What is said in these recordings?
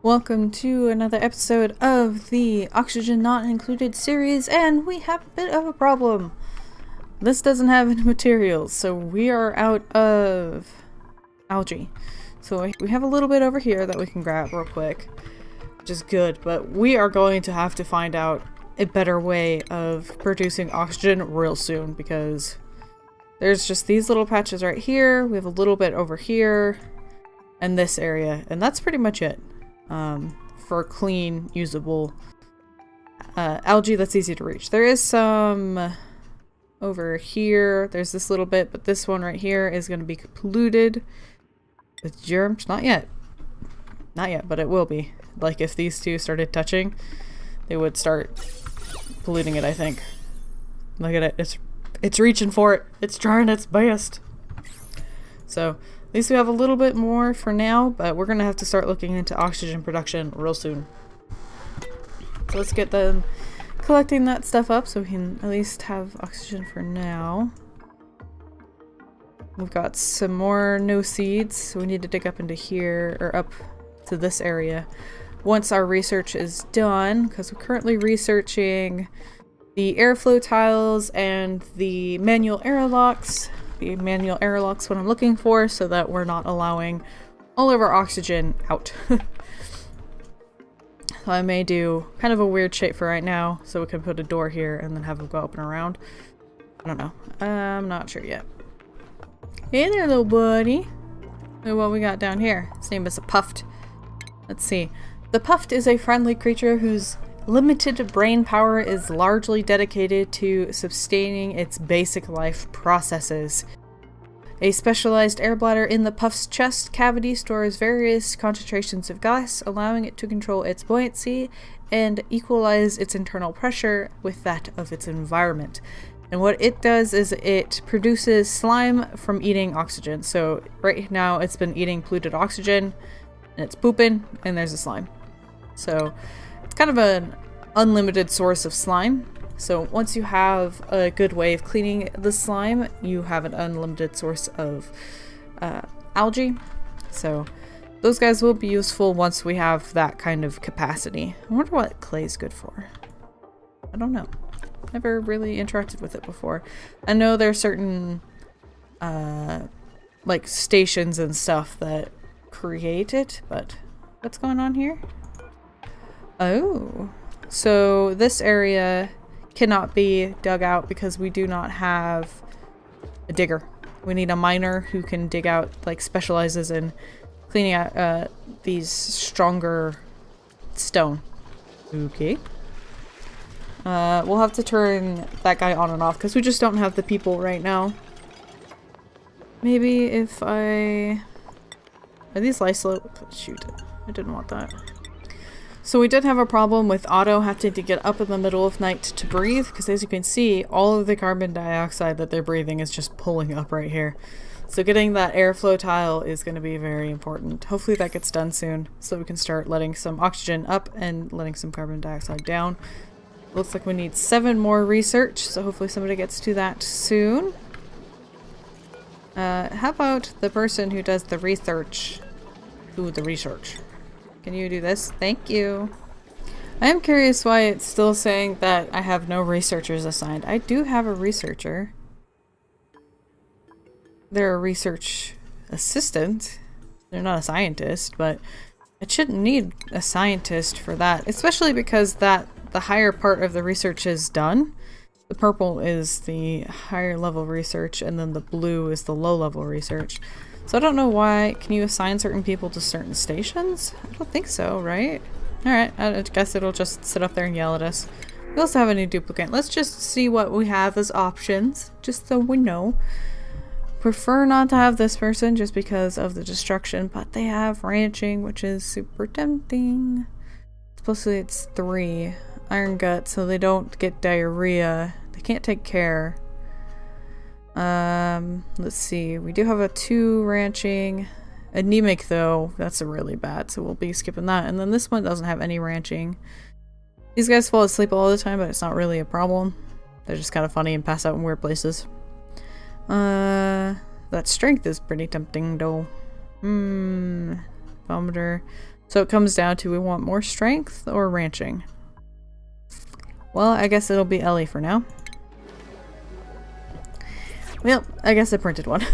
Welcome to another episode of the Oxygen Not Included series, and we have a bit of a problem. This doesn't have any materials, so we are out of algae. So we have a little bit over here that we can grab real quick, which is good, but we are going to have to find out a better way of producing oxygen real soon, because there's just these little patches right here, we have a little bit over here, and this area, and that's pretty much it. For clean, usable algae that's easy to reach. There is some over here. There's this little bit, but this one right here is going to be polluted with germs. Not yet. Not yet, but it will be. Like if these two started touching, they would start polluting it, I think. Look at it. It's reaching for it. It's trying its best. So at least we have a little bit more for now, but we're going to have to start looking into oxygen production real soon. So let's get them collecting that stuff up so we can at least have oxygen for now. We've got some more no seeds, so we need to dig up into here, or up to this area once our research is done, because we're currently researching the airflow tiles and the manual airlocks. The manual airlock's what I'm looking for, so that we're not allowing all of our oxygen out. So I may do kind of a weird shape for right now, so we can put a door here and then have them go up and around. I don't know. I'm not sure yet. Hey there, little buddy. Look at what we got down here. His name is a Puffed. Let's see. The Puffed is a friendly creature whose limited brain power is largely dedicated to sustaining its basic life processes. A specialized air bladder in the Puff's chest cavity stores various concentrations of gas, allowing it to control its buoyancy and equalize its internal pressure with that of its environment. And what it does is it produces slime from eating oxygen. So right now it's been eating polluted oxygen and it's pooping and there's a slime. So it's kind of an unlimited source of slime. So once you have a good way of cleaning the slime, you have an unlimited source of algae. So those guys will be useful once we have that kind of capacity. I wonder what clay's good for. I don't know. Never really interacted with it before. I know there are certain like stations and stuff that create it, but what's going on here? Oh, so this area cannot be dug out because we do not have a digger. We need a miner who can dig out, like specializes in cleaning out these stronger stone. Okay. We'll have to turn that guy on and off because we just don't have the people right now. Maybe if I... Are these lice slow? Shoot, I didn't want that. So we did have a problem with Otto having to get up in the middle of night to breathe, because as you can see, all of the carbon dioxide that they're breathing is just pulling up right here. So getting that airflow tile is going to be very important. Hopefully that gets done soon, so we can start letting some oxygen up and letting some carbon dioxide down. Looks like we need 7 more research, so hopefully somebody gets to that soon. How about the person who does the research? Do the research. Can you do this? Thank you. I am curious why it's still saying that I have no researchers assigned. I do have a researcher. They're a research assistant. They're not a scientist, but I shouldn't need a scientist for that, especially because the higher part of the research is done. The purple is the higher level research, and then the blue is the low level research. So I don't know why. Can you assign certain people to certain stations? I don't think so, right? Alright, I guess it'll just sit up there and yell at us. We also have a new duplicate. Let's just see what we have as options, just so we know. Prefer not to have this person just because of the destruction, but they have ranching, which is super tempting. Supposedly it's 3. Iron gut, so they don't get diarrhea. They can't take care. Let's see. We do have a 2 ranching. Anemic though, that's a really bad, so we'll be skipping that. And then this one doesn't have any ranching. These guys fall asleep all the time, but it's not really a problem. They're just kind of funny and pass out in weird places. That strength is pretty tempting though. Barometer. So it comes down to we want more strength or ranching. Well, I guess it'll be Ellie for now. Well, I guess I printed one.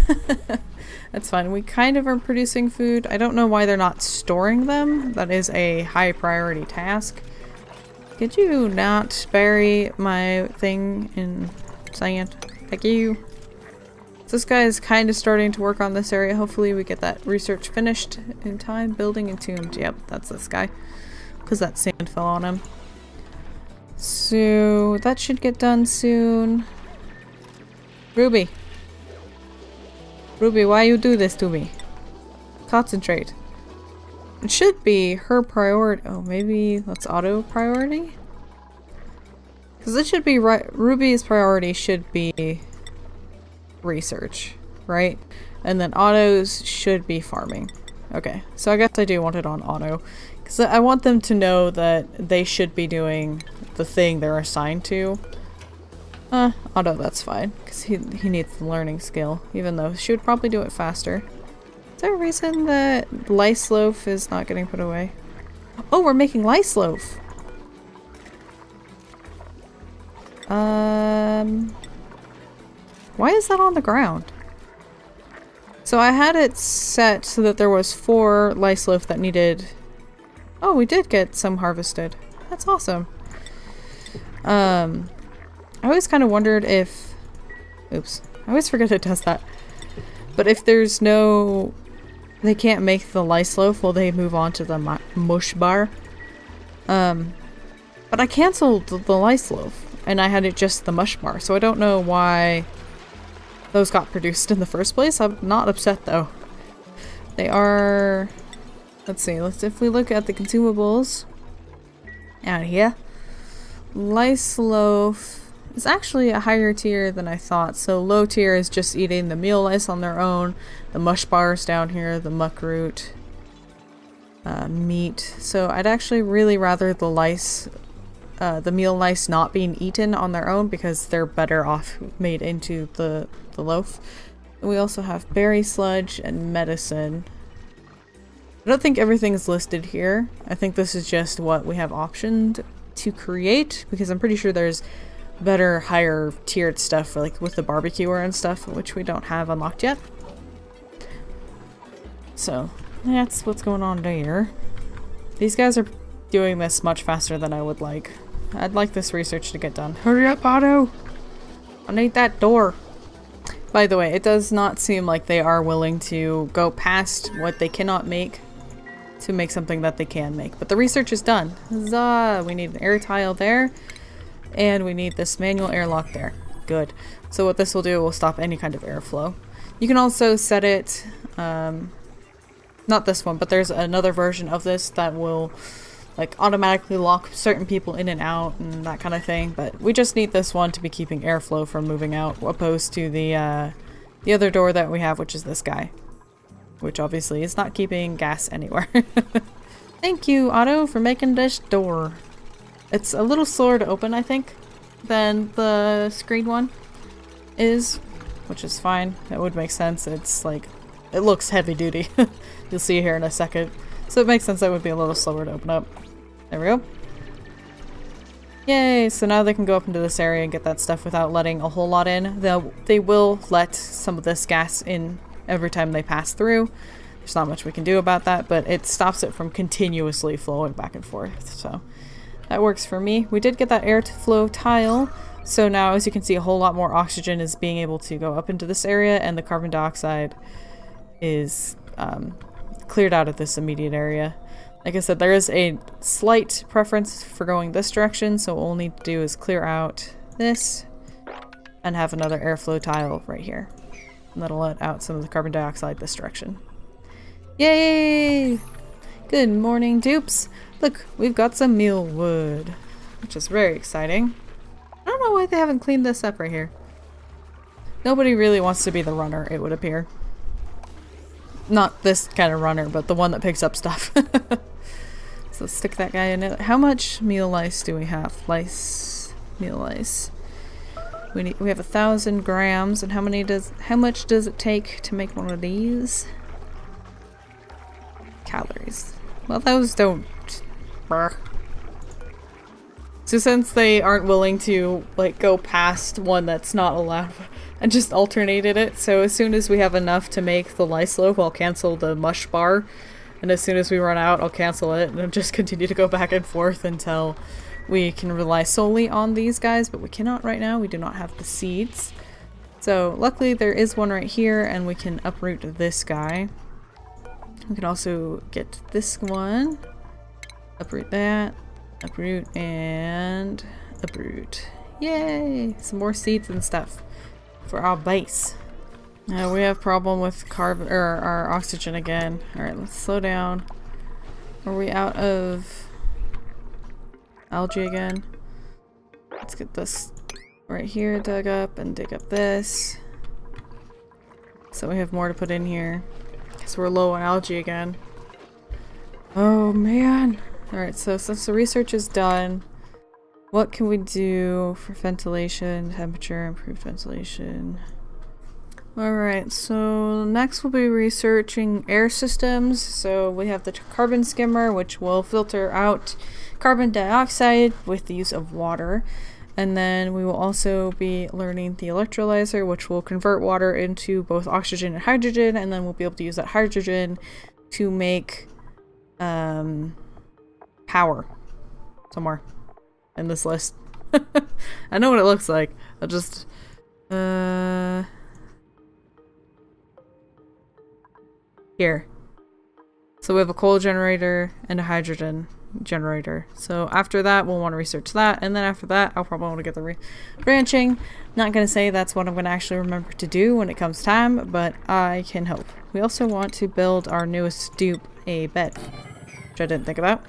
That's fine. We kind of are producing food. I don't know why they're not storing them. That is a high priority task. Could you not bury my thing in sand? Thank you. So this guy is kind of starting to work on this area. Hopefully we get that research finished in time. Building entombed. Yep, that's this guy. Because that sand fell on him. So that should get done soon. Ruby. Ruby, why you do this to me? Concentrate. It should be her priority. Oh, maybe that's auto priority? Because it should be right. Ruby's priority should be research, right? And then autos should be farming. Okay, so I guess I do want it on auto. Because I want them to know that they should be doing the thing they're assigned to. Auto, that's fine. Because he needs the learning skill. Even though she would probably do it faster. Is there a reason that lice loaf is not getting put away? Oh, we're making lice loaf! Why is that on the ground? So I had it set so that there was 4 lice loaf that needed... Oh, we did get some harvested. That's awesome. I always kind of wondered if... Oops. I always forget it does that. But if there's no... They can't make the lice loaf, will they move on to the mush bar? But I cancelled the lice loaf. And I had it just the mush bar. So I don't know why those got produced in the first place. I'm not upset though. They are... Let's see. If we look at the consumables out here. Lice loaf is actually a higher tier than I thought. So low tier is just eating the meal lice on their own. The mush bars down here, the muck root, meat. So I'd actually really rather the lice, the meal lice not being eaten on their own because they're better off made into the loaf. And we also have berry sludge and medicine. I don't think everything's listed here. I think this is just what we have optioned to create because I'm pretty sure there's better, higher tiered stuff like with the barbecuer and stuff, which we don't have unlocked yet. So that's what's going on there. These guys are doing this much faster than I would like. I'd like this research to get done. Hurry up, Otto! I need that door. By the way, it does not seem like they are willing to go past what they cannot make to make something that they can make. But the research is done. Huzzah! We need an air tile there. And we need this manual airlock there. Good. So what this will do will stop any kind of airflow. You can also set it, not this one, but there's another version of this that will like automatically lock certain people in and out and that kind of thing. But we just need this one to be keeping airflow from moving out, opposed to the other door that we have, which is this guy. Which obviously is not keeping gas anywhere. Thank you, Otto, for making this door. It's a little slower to open, I think, than the screen one is, which is fine. It would make sense. It's like, it looks heavy duty. You'll see here in a second. So it makes sense that it would be a little slower to open up. There we go. Yay! So now they can go up into this area and get that stuff without letting a whole lot in. They will let some of this gas in every time they pass through. There's not much we can do about that, but it stops it from continuously flowing back and forth. So that works for me. We did get that airflow tile, so now as you can see a whole lot more oxygen is being able to go up into this area, and the carbon dioxide is cleared out of this immediate area. Like I said, there is a slight preference for going this direction, so all we'll need to do is clear out this and have another airflow tile right here. And that'll let out some of the carbon dioxide this direction. Yay! Good morning, dupes! Look, we've got some meal wood, which is very exciting. I don't know why they haven't cleaned this up right here. Nobody really wants to be the runner, it would appear. Not this kind of runner, but the one that picks up stuff. So let's stick that guy in it. How much meal lice do we have? Meal lice. We have 1,000 grams, and how much does it take to make one of these? Calories. Well, those don't... Brr. So since they aren't willing to, like, go past one that's not allowed, I just alternated it, so as soon as we have enough to make the lice loaf, I'll cancel the mush bar, and as soon as we run out, I'll cancel it, and I'll just continue to go back and forth until we can rely solely on these guys, but we cannot right now, we do not have the seeds. So luckily there is one right here, and we can uproot this guy. We can also get this one, uproot that, uproot, and uproot. Yay! Some more seeds and stuff for our base. Now we have problem with carbon or our oxygen again. Alright, let's slow down. Are we out of algae again? Let's get this right here dug up and dig up this. So we have more to put in here. So we're low on algae again. Oh man! Alright, so since the research is done, what can we do for ventilation, temperature, improved ventilation? Alright, so next we'll be researching air systems. So we have the carbon skimmer, which will filter out carbon dioxide with the use of water. And then we will also be learning the electrolyzer, which will convert water into both oxygen and hydrogen, and then we'll be able to use that hydrogen to make power somewhere in this list. I know what it looks like. I'll just here. So we have a coal generator and a hydrogen generator. So after that we'll want to research that, and then after that I'll probably want to get the branching. Not gonna say that's what I'm gonna actually remember to do when it comes time, but I can hope. We also want to build our newest dupe a bed, which I didn't think about.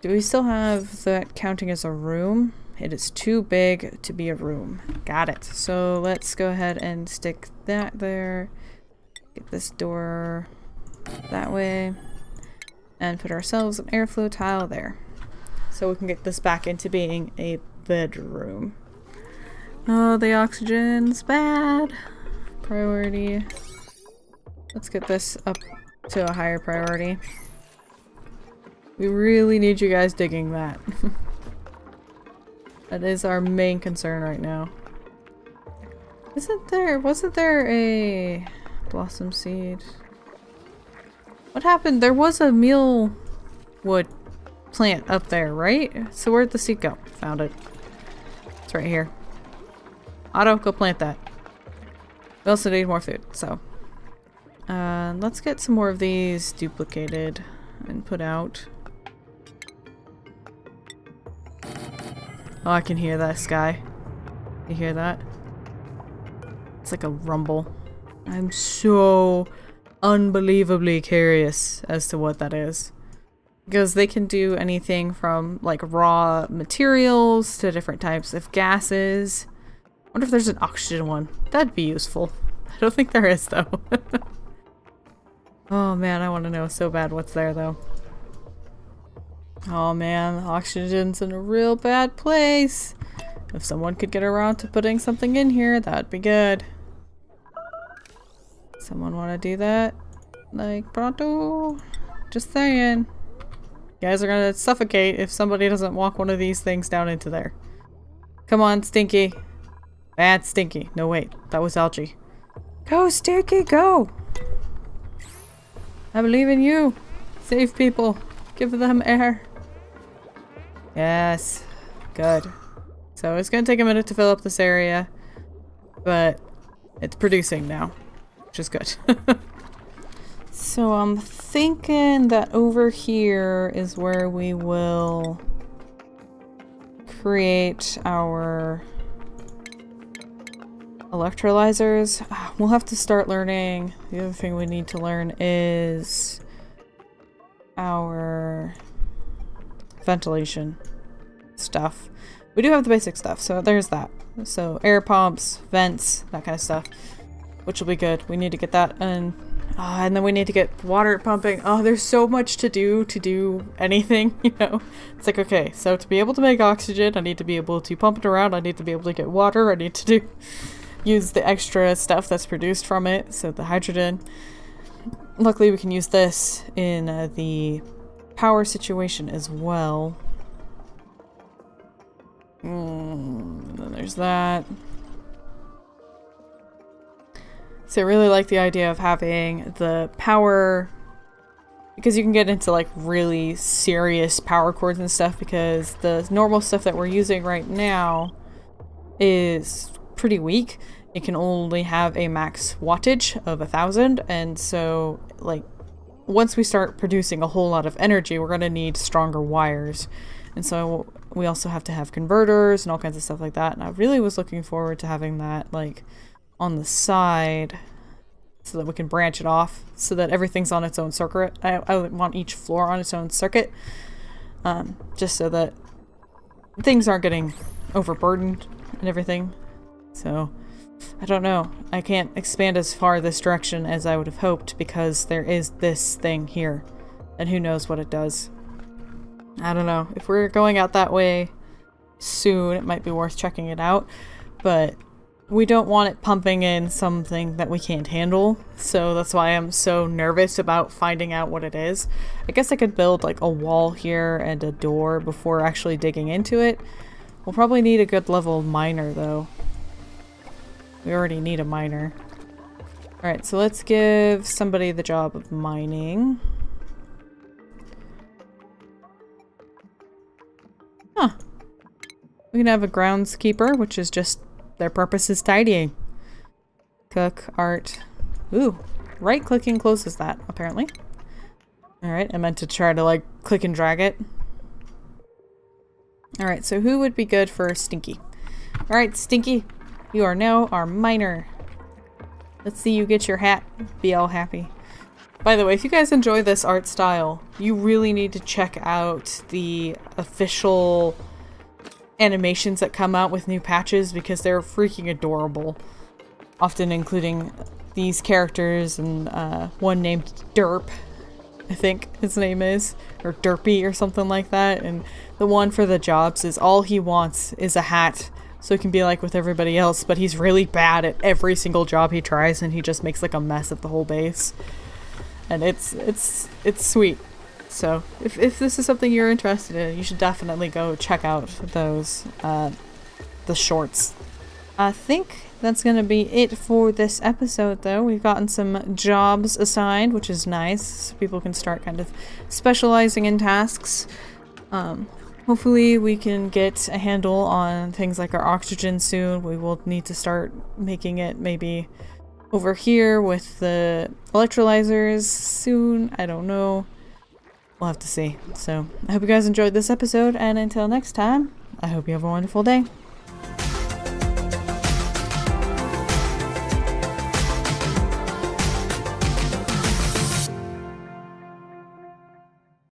Do we still have that counting as a room? It is too big to be a room. Got it. So let's go ahead and stick that there. Get this door that way. And put ourselves an airflow tile there. So we can get this back into being a bedroom. Oh, the oxygen's bad. Priority. Let's get this up to a higher priority. We really need you guys digging that. That is our main concern right now. Wasn't there a blossom seed? What happened? There was a mealwood plant up there, right? So where'd the seed go? Found it. It's right here. Otto, go plant that. We also need more food, so. Let's get some more of these duplicated and put out. Oh, I can hear that sky. You hear that? It's like a rumble. I'm so unbelievably curious as to what that is. Because they can do anything from like raw materials to different types of gases. I wonder if there's an oxygen one. That'd be useful. I don't think there is though. Oh man, I want to know so bad what's there though. Oh man, oxygen's in a real bad place. If someone could get around to putting something in here, that'd be good. Someone want to do that? Like, pronto? Just saying. You guys are gonna suffocate if somebody doesn't walk one of these things down into there. Come on, Stinky. Bad Stinky. No, wait. That was algae. Go, Stinky, go! I believe in you. Save people. Give them air. Yes. Good. So it's gonna take a minute to fill up this area, but it's producing now, which is good. So I'm thinking that over here is where we will create our electrolyzers. We'll have to start learning. The other thing we need to learn is our ventilation stuff. We do have the basic stuff, so there's that. So air pumps, vents, that kind of stuff, which will be good. We need to get that, and then we need to get water pumping. Oh, there's so much to do anything, you know. It's like, okay, so to be able to make oxygen, I need to be able to pump it around. I need to be able to get water. I need to use the extra stuff that's produced from it, so the hydrogen. Luckily, we can use this in the power situation as well. And then there's that. So I really like the idea of having the power, because you can get into like really serious power cords and stuff, because the normal stuff that we're using right now is pretty weak. It can only have a max wattage of 1,000, and so like once we start producing a whole lot of energy, we're going to need stronger wires. And so we also have to have converters and all kinds of stuff like that. And I really was looking forward to having that like on the side so that we can branch it off so that everything's on its own circuit. I want each floor on its own circuit, just so that things aren't getting overburdened and everything. So I don't know. I can't expand as far this direction as I would have hoped because there is this thing here. And who knows what it does. I don't know. If we're going out that way soon, it might be worth checking it out. But we don't want it pumping in something that we can't handle. So that's why I'm so nervous about finding out what it is. I guess I could build like a wall here and a door before actually digging into it. We'll probably need a good level miner though. We already need a miner. Alright, so let's give somebody the job of mining. Huh. We can have a groundskeeper, which is just their purpose is tidying. Cook, art. Ooh, right-clicking closes that, apparently. Alright, I meant to try to like click and drag it. Alright, so who would be good for Stinky? Alright, Stinky. You are now our miner. Let's see you get your hat. Be all happy. By the way, if you guys enjoy this art style, you really need to check out the official animations that come out with new patches because they're freaking adorable. Often including these characters and one named Derp, I think his name is. Or Derpy or something like that. And the one for the jobs is all he wants is a hat. So he can be like with everybody else, but he's really bad at every single job he tries and he just makes like a mess of the whole base. And it's sweet. So if this is something you're interested in, you should definitely go check out those, the shorts. I think that's gonna be it for this episode though. We've gotten some jobs assigned, which is nice. So people can start kind of specializing in tasks. Hopefully we can get a handle on things like our oxygen soon. We will need to start making it maybe over here with the electrolyzers soon. I don't know. We'll have to see. So I hope you guys enjoyed this episode, and until next time, I hope you have a wonderful day.